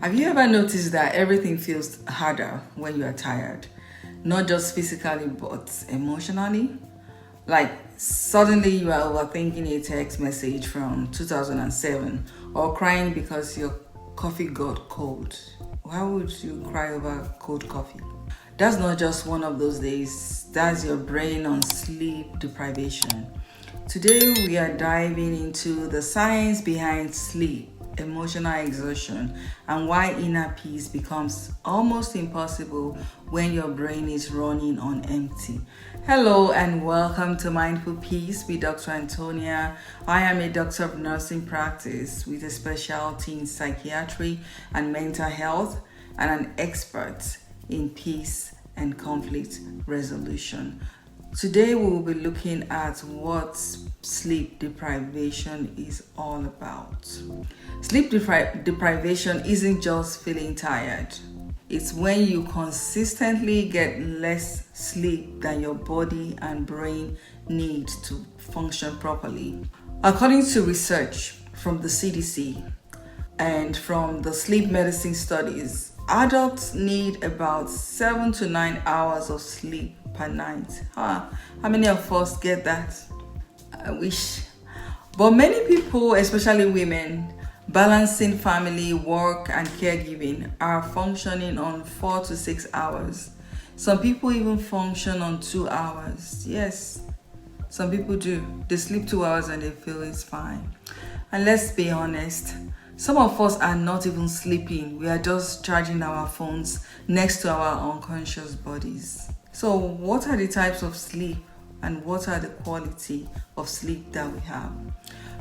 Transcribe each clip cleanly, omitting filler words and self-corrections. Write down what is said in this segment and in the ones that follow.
Have you ever noticed that everything feels harder when you are tired? Not just physically, but emotionally? Like suddenly you are overthinking a text message from 2007 or crying because your coffee got cold. Why would you cry over cold coffee? That's not just one of those days, that's your brain on sleep deprivation. Today, we are diving into the science behind sleep, emotional exhaustion, and why inner peace becomes almost impossible when your brain is running on empty. Hello, and welcome to Mindful Peace with Dr. Antonia. I am a doctor of nursing practice with a specialty in psychiatry and mental health, and an expert in peace and conflict resolution. Today we will be looking at what sleep deprivation is all about. Sleep deprivation isn't just feeling tired. It's when you consistently get less sleep than your body and brain need to function properly. According to research from the CDC and from the sleep medicine studies, adults need about 7 to 9 hours of sleep per night. How many of us get that? I wish. But many people, especially women, balancing family, work, and caregiving, are functioning on 4 to 6 hours. Some people even function on 2 hours. Yes, some people do. They sleep 2 hours and they feel it's fine. And let's be honest, some of us are not even sleeping. We are just charging our phones next to our unconscious bodies. So what are the types of sleep and what are the quality of sleep that we have?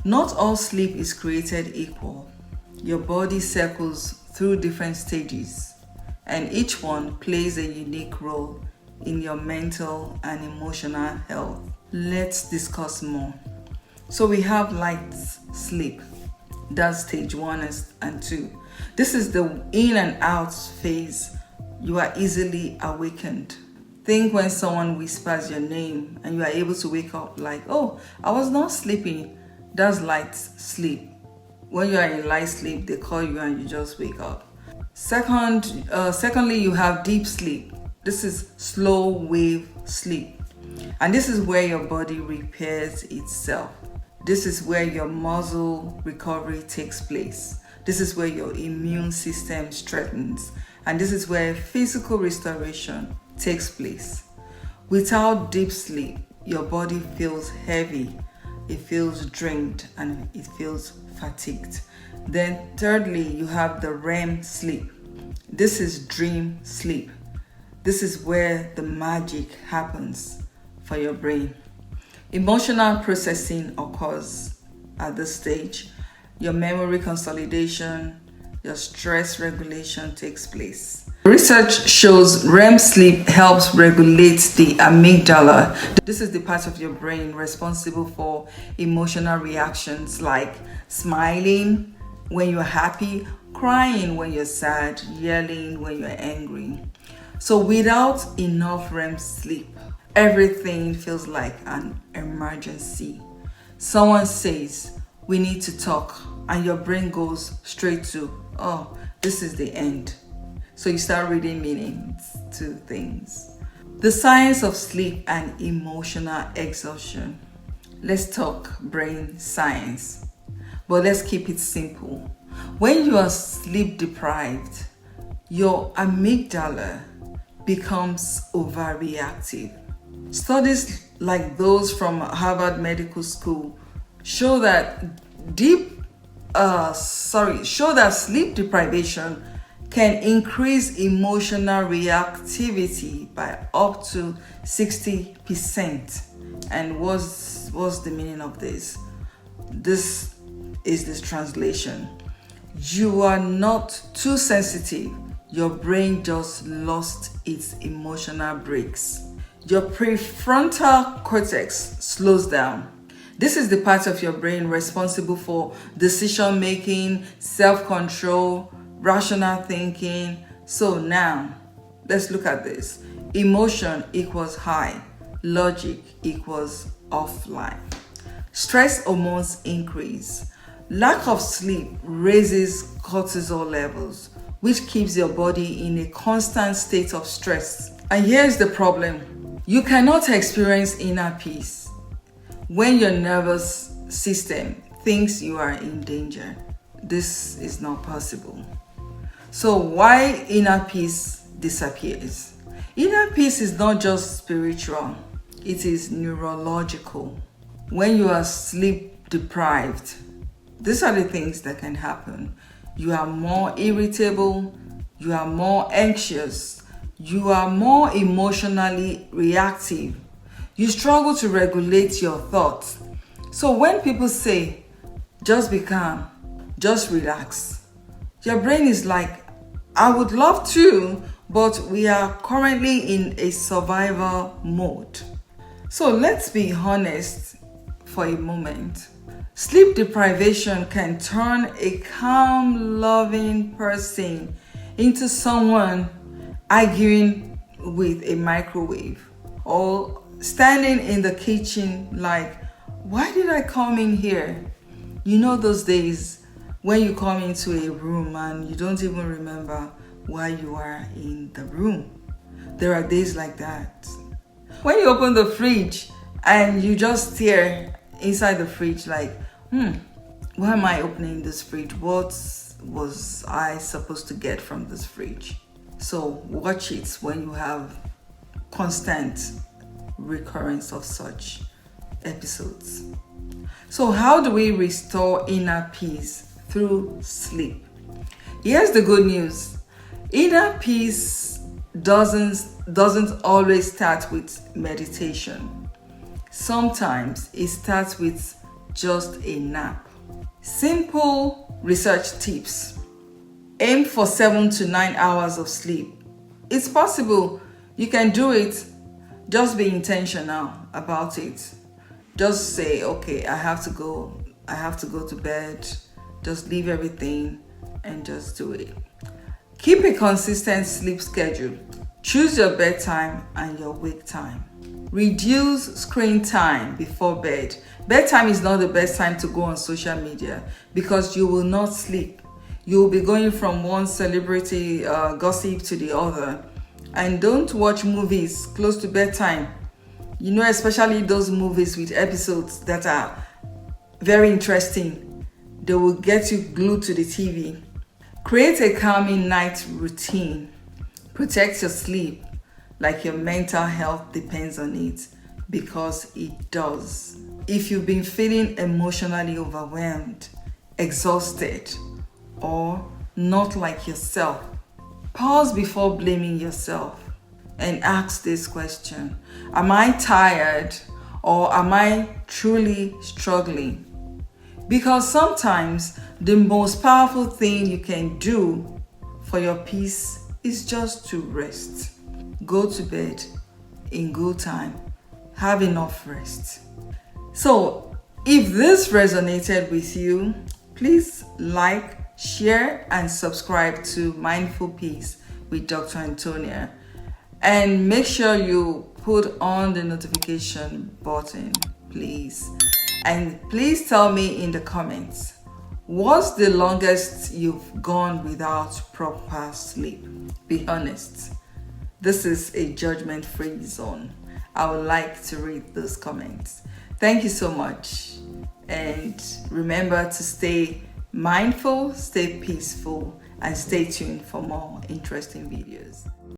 Not all sleep is created equal. Your body cycles through different stages, and each one plays a unique role in your mental and emotional health. Let's discuss more. So we have light sleep. That's stage 1 and 2. This is the in and out phase. You are easily awakened. Think when someone whispers your name and you are able to wake up like, oh, I was not sleeping. That's light sleep. When you are in light sleep, they call you and you just wake up. Secondly, you have deep sleep. This is slow wave sleep. And this is where your body repairs itself. This is where your muscle recovery takes place. This is where your immune system strengthens. And this is where physical restoration takes place. Without deep sleep, your body feels heavy, it feels drained, and it feels fatigued. Then thirdly, you have the REM sleep. This is dream sleep. This is where the magic happens for your brain. Emotional processing occurs at this stage. Your memory consolidation, your stress regulation takes place. Research shows REM sleep helps regulate the amygdala. This is the part of your brain responsible for emotional reactions like smiling when you're happy, crying when you're sad, yelling when you're angry. So without enough REM sleep, everything feels like an emergency. Someone says, we need to talk, and your brain goes straight to, oh, this is the end. So you start reading meanings to things. The science of sleep and emotional exhaustion. Let's talk brain science, but let's keep it simple. When you are sleep deprived, your amygdala becomes overreactive. Studies like those from Harvard Medical School show that sleep deprivation can increase emotional reactivity by up to 60%. And what's the meaning of this? This is this translation. You are not too sensitive. Your brain just lost its emotional brakes. Your prefrontal cortex slows down. This is the part of your brain responsible for decision making, self-control, rational thinking. So now, let's look at this. Emotion equals high. Logic equals offline. Stress hormones increase. Lack of sleep raises cortisol levels. which keeps your body in a constant state of stress. And here's the problem. You cannot experience inner peace when your nervous system thinks you are in danger. This is not possible. So why inner peace disappears? Inner peace is not just spiritual, it is neurological. When you are sleep deprived, these are the things that can happen. You are more irritable, you are more anxious, you are more emotionally reactive. You struggle to regulate your thoughts. So when people say, just be calm, just relax, your brain is like, I would love to, but we are currently in a survival mode. So let's be honest for a moment. Sleep deprivation can turn a calm, loving person into someone arguing with a microwave or standing in the kitchen like, why did I come in here? You know those days when you come into a room and you don't even remember why you are in the room. There are days like that. When you open the fridge and you just stare inside the fridge like, why am I opening this fridge? What was I supposed to get from this fridge? So watch it when you have constant recurrence of such episodes. So how do we restore inner peace through sleep? Here's the good news. Inner peace doesn't always start with meditation. Sometimes it starts with just a nap. Simple research tips. Aim for 7 to 9 hours of sleep. It's possible. You can do it. Just be intentional about it. Just say, okay, I have to go to bed. Just leave everything and just do it. Keep a consistent sleep schedule. Choose your bedtime and your wake time. Reduce screen time before bed. Bedtime is not the best time to go on social media because you will not sleep. You will be going from one celebrity gossip to the other. And don't watch movies close to bedtime. You know, especially those movies with episodes that are very interesting. They will get you glued to the TV. Create a calming night routine. Protect your sleep like your mental health depends on it, because it does. If you've been feeling emotionally overwhelmed, exhausted, or not like yourself, pause before blaming yourself and ask this question: am I tired or am I truly struggling? Because sometimes the most powerful thing you can do for your peace is just to rest. Go to bed in good time. Have enough rest. So if this resonated with you, please like, share, and subscribe to Mindful Peace with Dr. Antonia. And make sure you put on the notification button, please. And please tell me in the comments, what's the longest you've gone without proper sleep? Be honest. This is a judgment-free zone. I would like to read those comments. Thank you so much. And remember to stay mindful, stay peaceful, and stay tuned for more interesting videos.